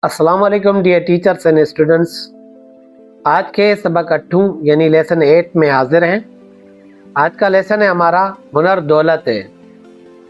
अस्सलाम वालेकुम dear teachers and students. आज के सबक 8 यानी लेसन 8 में हाजिर हैं। आज का लेसन है हमारा हुनर दौलत है।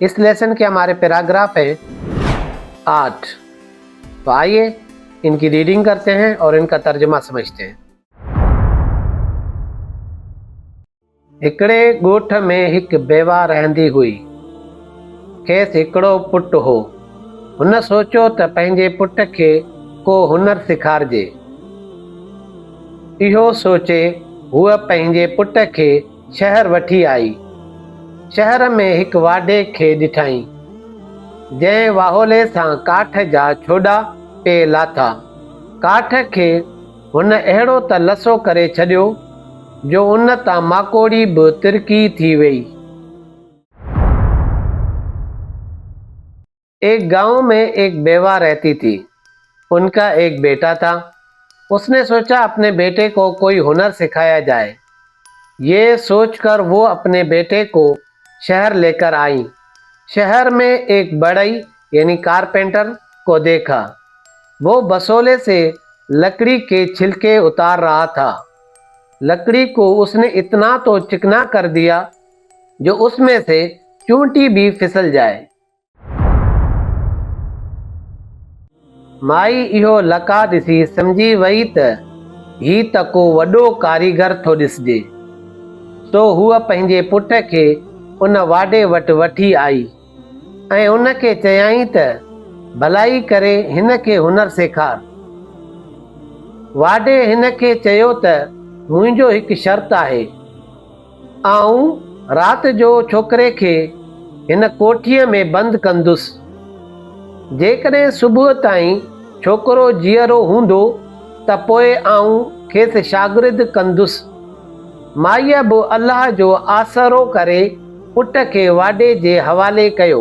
इस लेसन के हमारे पैराग्राफ हैं 8। तो आइए इनकी रीडिंग करते हैं और इनका तर्जुमा समझते हैं। हिकड़े ॻोठ में हिकु बेवा रहंदी हुई। खेसि हिकिड़ो पुटु हो। हुन सोचियो त पंहिंजे पुट खे को हुनर सेखारिजे। इहो सोचे हूअ पंहिंजे पुट खे शहर वठी आई। शहर में हिकु वाढे खे ॾिठईं, जंहिं वाहोले सां काठ जा छोॾा पिए लाथा। काठ खे हुन अहिड़ो त लसो करे छॾियो जो उन तां माकोड़ी बि तिरकी थी वई। एक गांव में एक बेवा रहती थी। उनका एक बेटा था। उसने सोचा अपने बेटे को कोई हुनर सिखाया जाए। ये सोचकर वो अपने बेटे को शहर लेकर आई। शहर में एक बढ़ई यानी कारपेंटर को देखा। वो बसोले से लकड़ी के छिलके उतार रहा था। लकड़ी को उसने इतना तो चिकना कर दिया जो उसमें से चूंटी भी फिसल जाए। माई इहो लका ॾिसी सम्झी वई त ही त को वॾो कारीगर थो ॾिसिजे। सो हूअ पंहिंजे पुट खे उन वाढे वटि वठी आई ऐं उन खे चयाईं त भलाई करे हिन खे हुनर सेखार। वाढे हिन खे चयो त मुंहिंजो हिकु शर्त आहे। आऊं राति जो छोकिरे खे हिन कोठीअ में बंदि कंदुसि। जेकॾहिं सुबुह ताईं छोकिरो जीअरो हूंदो त पोइ आऊं खेसि शागिर्द कंदुसि। माईअ बि अलाह जो आसरो करे पुट खे वाढे जे हवाले कयो।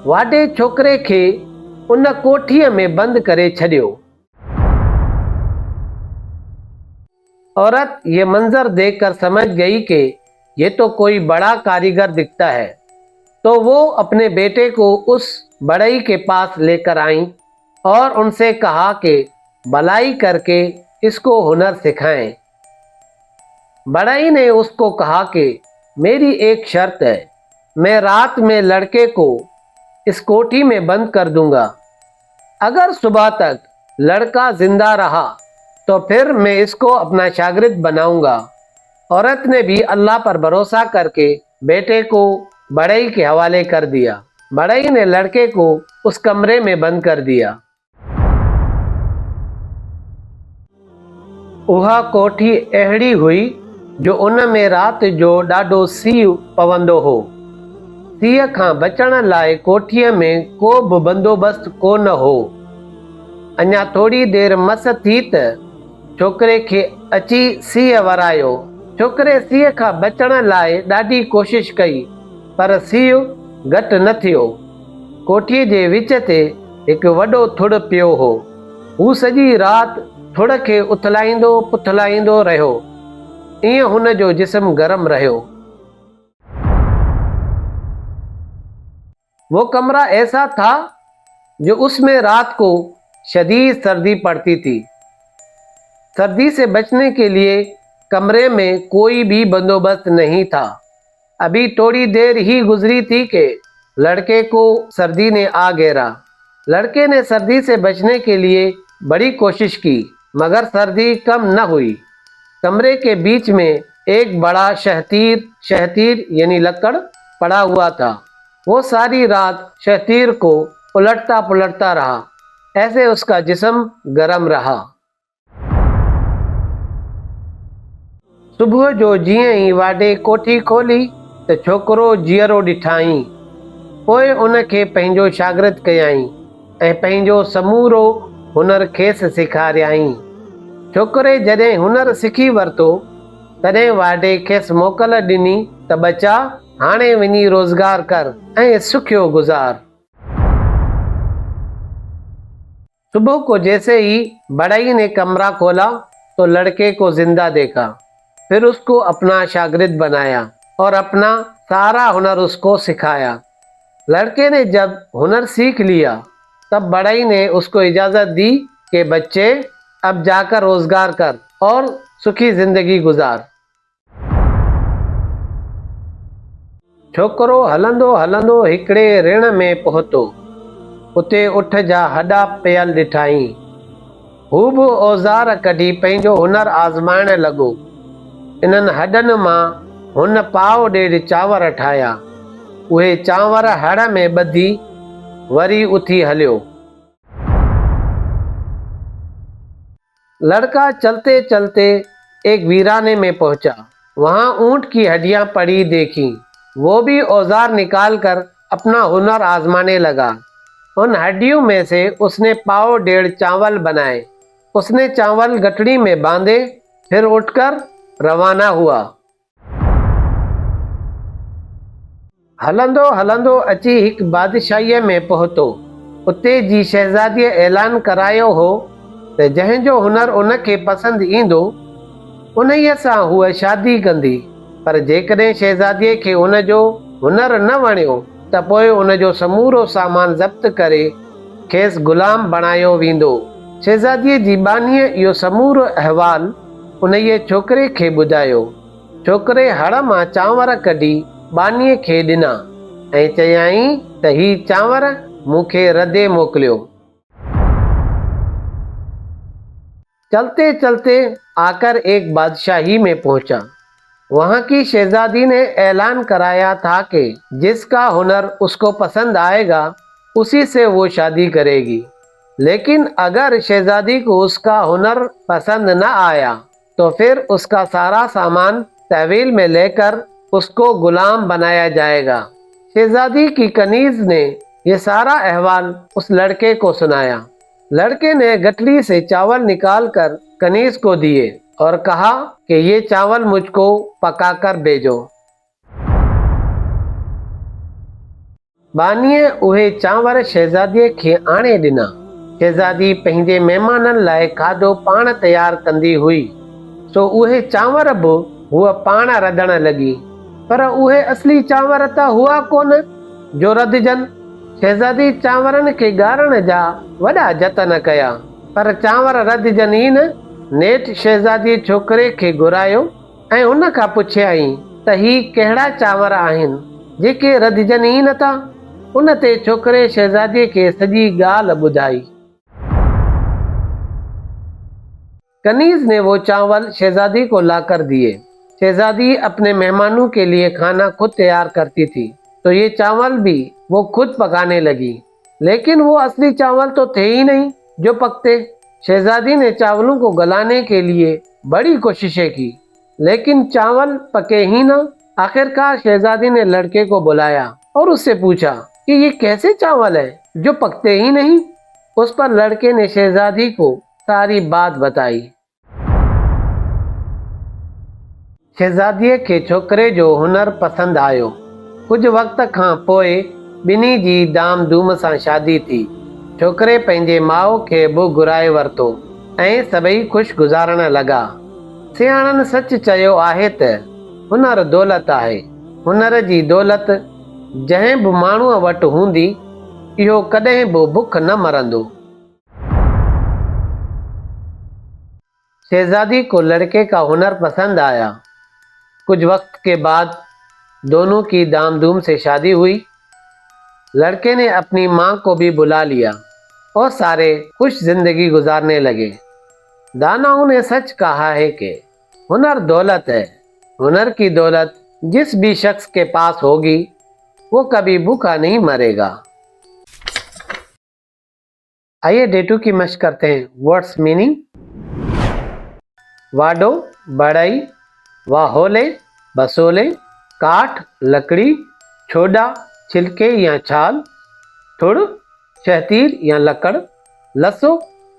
वाढे छोकिरे खे उन कोठीअ में बंदि करे छॾियो। औरत ये मंजर देखकर समझ गई कि ये तो कोई बड़ा कारीगर दिखता है। तो वो अपने बेटे को उस बढ़ई के पास लेकर आई और उनसे कहा कि भलाई करके इसको हुनर सिखाएं। बढ़ई ने उसको कहा कि मेरी एक शर्त है। मैं रात में लड़के को इस कोठी में बंद कर दूंगा। अगर सुबह तक लड़का जिंदा रहा तो फिर मैं इसको अपना शागिर्द बनाऊंगा। औरत ने भी अल्लाह पर भरोसा करके बेटे को बढ़ई के हवाले कर दिया। बढ़ई ने लड़के को उस कमरे में बंद कर दिया। उहा कोठी अहिड़ी हुई जो उन में राति जो ॾाढो सीउ पवंदो हो। सीउ खां बचण लाइ कोठीअ में को बि बंदोबस्तु कोन हो। अञा थोरी देरि मस थी त छोकिरे खे अची सीउ वरायो। छोकिरे सीउ खां बचण लाइ ॾाढी कोशिश कई, पर सीउ घटि न थियो। कोठीअ जे विच ते हिकु वॾो थुड़ पियो हो। हू सॼी राति थुड़ खे उथलाईंदो पुथलाईंदो रहियो। ईअं हुन जो जिस्म गरम रहियो। वो कमरा ऐसा था जो उसमें रात को शदीद सर्दी पड़ती थी। सर्दी से बचने के लिए कमरे में कोई भी बंदोबस्त नहीं था। अभी थोड़ी देर ही गुजरी थी कि लड़के को सर्दी ने आ घेरा। लड़के ने सर्दी से बचने के लिए बड़ी कोशिश की, मगर सर्दी कम न हुई। कमरे के बीच में एक बड़ा शहतीर यानी लकड़ पड़ा हुआ था। वो सारी रात शहतीर को उलटता पुलटता रहा। ऐसे उसका जिस्म गर्म रहा। सुबुह जो जीअं ई वाढे कोठी खोली त छोकिरो जीअरो ॾिठाई। पोइ उन खे पंहिंजो शागिर्द कयाईं ऐं पंहिंजो समूरो हुनर खेसि सेखारियाईं। छोकिरे जॾहिं हुनर सिखी वरितो तॾहिं वाढे खेसि मोकल ॾिनी त बचा हाणे वञी रोज़गार कर ऐं सुखियो गुज़ार। सुबह को जैसे ही बढ़ई ने कमरा खोला तो लड़के को जिंदा देखा। फिर उसको अपना शागिर्द बनाया और अपना सारा हुनर उसको सिखाया। लड़के ने जब हुनर सीख लिया तब बढ़ई ने उसको इजाज़त दी कि बच्चे अब जाकर रोजगार कर और सुखी जिंदगी गुजार। छोकरो हलंदो हलंदो हिकिड़े ऋण में पहुतो। उते उठ जा हॾा पियल ॾिठाई। हू बि औज़ार कढी पंहिंजो हुनर आज़माइण लॻो। इन्हनि हॾनि मां हुन पाव ॾेढ चांवर ठाहिया। उहे चांवर हड़ में ॿधी वरी उथी हलियो। लड़का चलते चलते एक वीराने में पहुंचा। वहां ऊंट की हड्डियां पड़ी देखी। वो भी औजार निकाल कर अपना हुनर आजमाने लगा। उन हड्डियों में से उसने पाव डेढ़ चावल बनाए। उसने चावल गठड़ी में बांधे, फिर उठकर रवाना हुआ। हलंदो हलंदो अची हिक बादशाहीअ में पहुतो। उते जी शहज़ादीअ ऐलान करायो हो त जंहिंजो हुनर उनखे पसंदि ईंदो उन्हीअ सां हूअ शादी कंदी। पर जेकॾहिं शहज़ादीअ खे उनजो हुनर न वणियो त पोइ उनजो समूरो सामान ज़ब्त करे खेसि ग़ुलाम बणायो वेंदो। शहज़ादीअ जी बानीअ इहो समूरो अहवाल उन्हीअ छोकिरे खे ॿुधायो। छोकिरे हड़ मां चांवर कढी बानीअ खे ॾिना ऐं चयाईं त ही चांवर मूंखे रधे मोकिलियो। चलते चलते आकर एक बादशाही में पहुंचा। वहां की शहजादी ने ऐलान कराया था कि जिसका हुनर उसको पसंद आएगा उसी से वो शादी करेगी। लेकिन अगर शहजादी को उसका हुनर पसंद न आया तो फिर उसका सारा सामान तहवील में लेकर उसको गुलाम बनाया जाएगा। शहजादी की कनीज ने यह सारा अहवाल उस लड़के को सुनाया। लड़के ने गठरी से चावल निकालकर कनीज को दिए और कहा कि ये चावल मुझको पकाकर भेजो। बानीअ उहे चांवर शहजादीअ खे आणे ॾिना। शहजादी पंहिंजे महिमाननि लाइ खाधो पाण तयारु कंदी हुई, सो उहे चांवर बि हूअ पाण रधण लॻी। पर उहे असली चांवर त हुआ कोन जो रधजनि। शहजादी चांवरनि खे ॻारण जा वॾा जतन कया, पर चांवर रधजनि ई न। नेठि शहजादी छोकिरे खे घुरायो ऐं हुन खां पुछियाईं त ही कहिड़ा चांवर आहिनि जेके रधजनि ई नथा। उन ते छोकिरे शहजादीअ खे सॼी ॻाल्हि ॿुधाई। कनीज ने वो चावल शहजादी को लाकर दिए। शहजादी अपने मेहमानों के लिए खाना खुद तैयार करती थी, तो ये चावल भी वो खुद पकाने लगी। लेकिन वो असली चावल तो थे ही नहीं जो पकते। शहजादी ने चावलों को गलाने के लिए बड़ी कोशिशें की, लेकिन चावल पके ही ना। आखिरकार शहजादी ने लड़के को बुलाया और उससे पूछा कि ये कैसे चावल है जो पकते ही नहीं। उस पर लड़के ने शहजादी को सारी बात बताई। शहजादीअ खे छोकिरे जो हुनर पसंदि आयो। कुछ वक़्त खां पोइ ॿिन्ही जी धाम धूम सां शादी थी। छोकिरे पंहिंजे माउ खे बि घुराए वरितो ऐं सभई ख़ुशि गुज़ारण लॻा। सियाणनि सच चयो आहे त हुनर दौलत आहे। हुनर जी दौलत जंहिं बि माण्हूअ वटि हूंदी इहो कॾहिं बि बुख न मरंदो। शहजादी को लड़के का हुनर पसंद आया। कुछ वक्त के बाद दोनों की धाम धूम से शादी हुई। लड़के ने अपनी माँ को भी बुला लिया और सारे खुश जिंदगी गुजारने लगे। दानाओं ने सच कहा है कि हुनर दौलत है। हुनर की दौलत जिस भी शख्स के पास होगी वो कभी भूखा नहीं मरेगा। आइए डे 2 की मशक करते हैं। वर्ड्स मीनिंग: वाडो बढ़ई, वाहोले बसोले, काठ लकड़ी, छोड़ा छिलके या छाल, थुड़ शहतीर या लकड़, लसो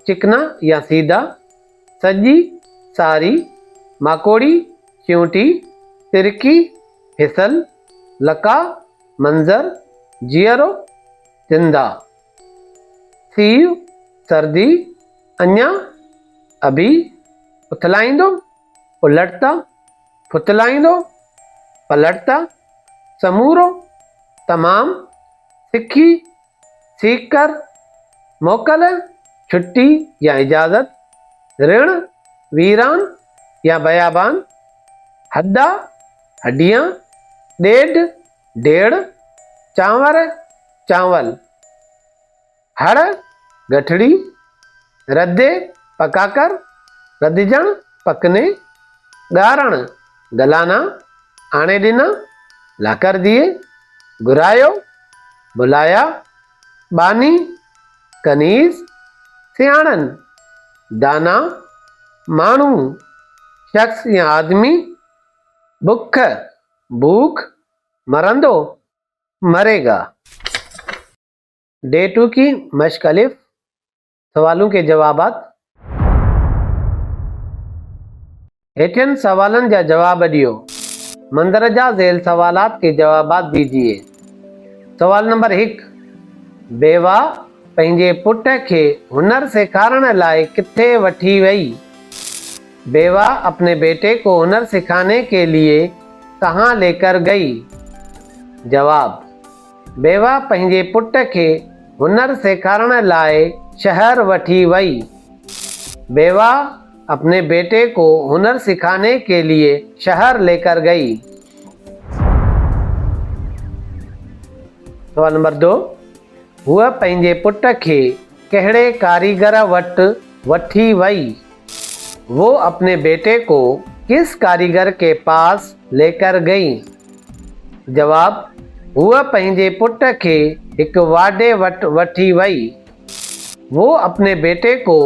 चिकना या सीधा, सजी सारी, माकोड़ी चिऊटी, तिरकी फिसल, लका मंजर, जियरो जिंदा, सीव सर्दी, अञा अभी, उथलाईंदो उलटता, फुतलाईंदो पलटता, समूरो तमाम, सिक्की सीख कर, मोकल छुट्टी या इजाज़त, ऋण वीरान या बयाबान, हद्दा हड्डियाँ, ॾेढ डेढ़, चांवर चावल, हड़ गठड़ी, रद्दे पकाकर, रद्दजण पकने, गारण गलाना, आणे ॾिना लाकर दिए, घुरायो बुलाया, बानी कनीज़, सियाणन दाना, माण्हू शख्स या आदमी, भुख भूख, मरंदो मरेगा। डे 2 की मश्क अलिफ। सवालों के जवाबात। हेठियन सवालन जा जवाब ॾियो। मंदरजा ज़ेल सवालात के जवाबात दीजिए। सवाल नंबर 1, बेवा पंहिंजे पुट खे हुनर सेखारण लाइ किथे वठी वई? बेवा अपने बेटे को हुनर सिखाने के लिए कहाँ लेकर गई? जवाब, बेवा पंहिंजे पुट खे हुनर सेखारण लाइ शहर वठी वई। बेवा अपने बेटे को हुनर सिखाने के लिए शहर लेकर गई। सवाल नंबर 2, हुआ पंहिंजे पुट खे कहिड़े कारीगर वटि वठी वई? वो अपने बेटे को किस कारीगर के पास लेकर गई? जवाब, हुआ पंहिंजे पुट खे हिकु वाढे वटि वठी वई। वो अपने बेटे को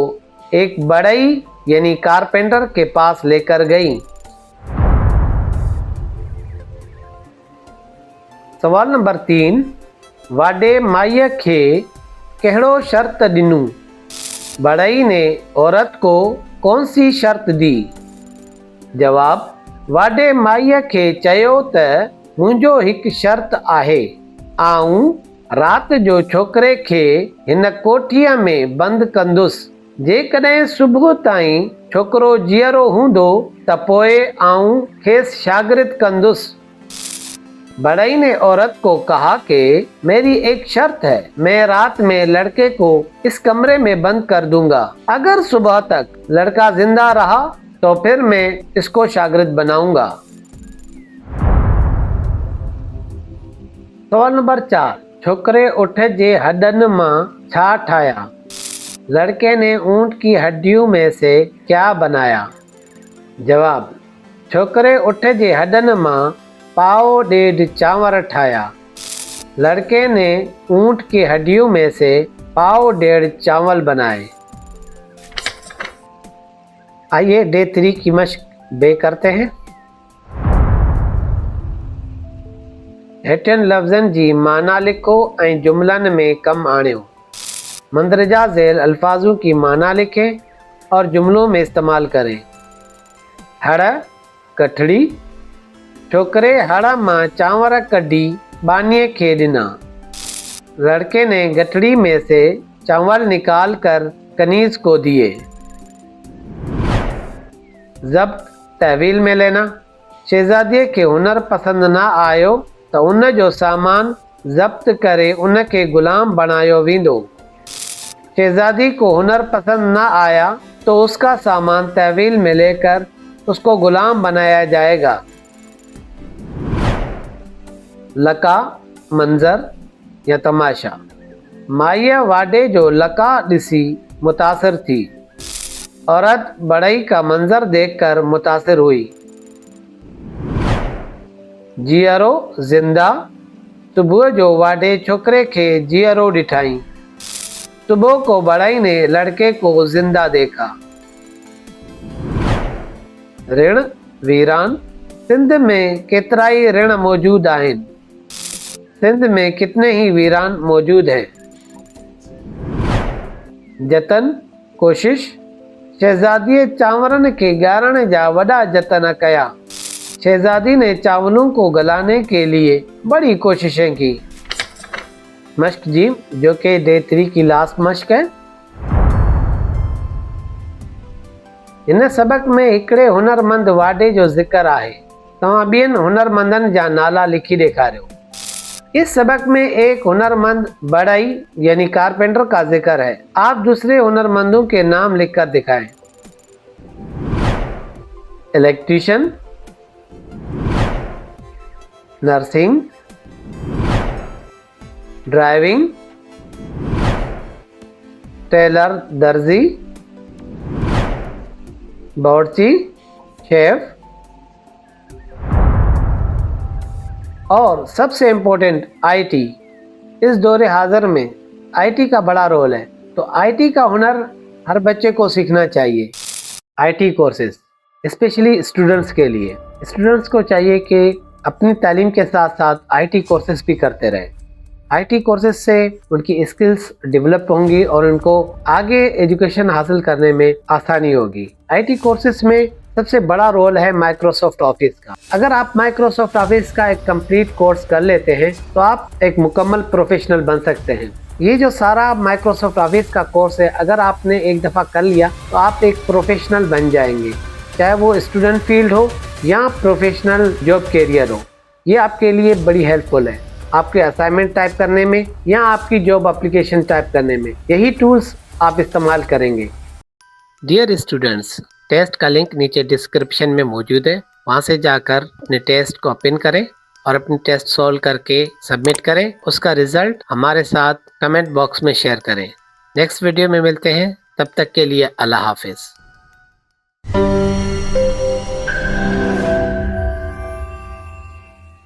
एक बढ़ई यानी कारपेंटर के पास लेकर गई। सवाल नंबर 3, वाडे माईअ खे कहिड़ो शर्त ॾिनू? बढ़ई ने औरत को कौन सी शर्त दी? जवाब, वाडे माईअ खे चयो त मुंहिंजो हिकु शर्त आहे, आऊं राति जो छोकिरे खे हिन कोठीअ में बंदि कंदुसि। जेकॾहिं सुबुह ताईं छोकिरो जीअरो हूंदो त पोइ आऊं खेसि शागिर्द कंदुसि। बढ़ई ने औरत को कहा कि मेरी एक शर्त है, मैं रात में लड़के को इस कमरे में बंद कर दूंगा। अगर सुबह तक लड़का जिंदा रहा तो फिर मैं इसको शागिर्द बनाऊंगा। सवाल नंबर 4, छोकरे उठ जे हॾनि मां छा ठाहिया? लड़के ने ऊंट की हड्डियों में से क्या बनाया? जवाब, छोकरे उठ जे हॾनि मां पाव ॾेढ चांवर ठाहिया। लड़के ने ऊंट की हड्डियों में से पाव डेढ़ चावल बनाए। आइए डे 3 की मश्क बे करते हैं। हेठियन लफ्ज़नि जी माना लिखो ऐं जुमलन में कम आणियो। मंदरजा ज़ेल अल्फाजों की माना लिखें और जुमलों में इस्तेमाल करें। हड़ कठड़ी, छोकरे हड़ मां चांवर कढी बानीअ खे ॾिना। लड़के ने गठड़ी में से चावल निकाल कर कनीज को दिए। ज़ब्त तहवील में लेना। शहजादीअ खे हुनर पसंद न आयो तो उन जो सामान ज़ब्त करे उन के गुलाम बनायो वेंदो। शहजादी को हुनर पसंद न आया तो उसका सामान तहवील में लेकर उसको गुलाम बनाया जाएगा। लका मंजर या तमाशा। माईअ वाडे जो लका ॾिसी मुतासिर थी। औरत बढ़ई का मंजर देखकर मुतासिर हुई। जीअरो जिंदा। सुबह जो वाडे छोकरे के जीअरो ॾिठाई। सुबह को बढ़ई ने लड़के को जिंदा देखा। ऋण वीरान। सिंध में केतिराई ऋण मौजूद आहिनि। सिंध में कितने ही वीरान मौजूद हैं। जतन कोशिश। शहजादीअ चांवरनि के गारण जा वॾा जतन कया। शहजादी ने चावलों को गलाने के लिए बड़ी कोशिशें की। मश्क जी, जो कि डे 3 की लास्ट मश्क है। इन सबक में हिकिड़े हुनरमंद वाडे जो ज़िक्र आहे। तव्हां ॿियनि हुनरमंदनि जा नाला लिखी ॾेखारियो। इस सबक में एक हुनरमंद बढ़ई यानी कारपेंटर का जिक्र है। आप दूसरे हुनरमंदों के नाम लिखकर दिखाएं। इलेक्ट्रीशियन, नर्सिंग, ड्राइविंग, टेलर दर्जी, बावर्ची, शेफ और सबसे इम्पोर्टेंट आईटी। इस दौरे हाजिर में आईटी का बड़ा रोल है, तो आईटी का हुनर हर बच्चे को सीखना चाहिए। आईटी कोर्सेज स्पेशली स्टूडेंट्स के लिए, स्टूडेंट्स को चाहिए कि अपनी तालीम के साथ साथ आईटी कोर्सेज भी करते रहें। आईटी कोर्सेज से उनकी स्किल्स डेवलप होंगी और उनको आगे एजुकेशन हासिल करने में आसानी होगी। आईटी कोर्सेज में सबसे बड़ा रोल है माइक्रोसॉफ्ट ऑफिस का। अगर आप माइक्रोसॉफ्ट ऑफिस का एक कंप्लीट कोर्स कर लेते हैं तो आप एक मुकम्मल प्रोफेशनल बन सकते हैं। ये जो सारा माइक्रोसॉफ्ट ऑफिस का कोर्स है, अगर आपने एक दफ़ा कर लिया तो आप एक प्रोफेशनल बन जाएंगे, चाहे वो स्टूडेंट फील्ड हो या प्रोफेशनल जॉब कैरियर हो। ये आपके लिए बड़ी हेल्पफुल है, आपके असाइनमेंट टाइप करने में या आपकी जॉब एप्लीकेशन टाइप करने में। यही टूल्स आप इस्तेमाल करेंगे। डियर स्टूडेंट्स, टेस्ट का लिंक नीचे डिस्क्रिप्शन में मौजूद है, वहाँ से जाकर अपने टेस्ट को ओपन करें और अपने टेस्ट सॉल्व करके सबमिट करें। उसका रिजल्ट हमारे साथ कमेंट बॉक्स में शेयर करें। नेक्स्ट वीडियो में मिलते हैं, तब तक के लिए अल्लाह हाफिज़।